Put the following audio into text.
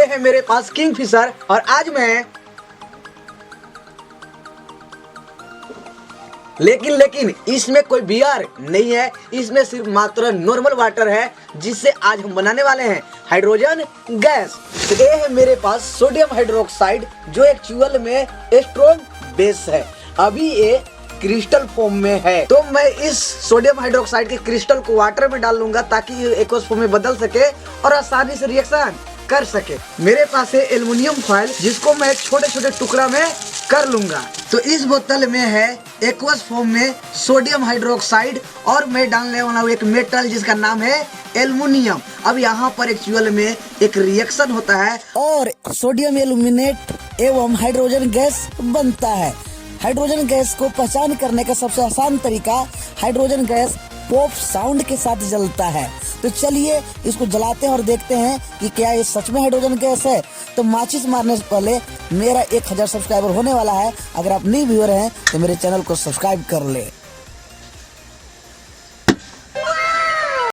ये है मेरे पास किंगफिशर और आज मैं लेकिन इसमें कोई बियर नहीं है, इसमें सिर्फ मात्र नॉर्मल वाटर है जिससे आज हम बनाने वाले हैं हाइड्रोजन गैस। तो ये है मेरे पास सोडियम हाइड्रोक्साइड जो एक्चुअल में स्ट्रॉन्ग बेस है। अभी ये क्रिस्टल फॉर्म में है, तो मैं इस सोडियम हाइड्रोक्साइड के क्रिस्टल को वाटर में डाल लूंगा ताकि ये एक्वस फॉर्म में बदल सके और आसानी से रिएक्शन कर सके। मेरे पास है एल्युमिनियम फॉयल जिसको मैं छोटे छोटे टुकड़ा में कर लूंगा। तो इस बोतल में है एक्वस फॉर्म में सोडियम हाइड्रोक्साइड और मैं डालने वाला हूँ एक मेटल जिसका नाम है एल्युमिनियम। अब यहाँ पर एक्चुअल में एक रिएक्शन होता है और सोडियम एल्यूमिनेट एवं हाइड्रोजन गैस बनता है। हाइड्रोजन गैस को पहचान करने का सबसे आसान तरीका हाइड्रोजन गैस पॉप साउंड के साथ जलता है। तो चलिए इसको जलाते हैं और देखते हैं कि क्या ये सच में हाइड्रोजन गैस है। तो माचिस मारने से पहले मेरा 1000 सब्सक्राइबर होने वाला है। अगर आप न्यू व्यूअर हैं तो मेरे चैनल को सब्सक्राइब कर ले।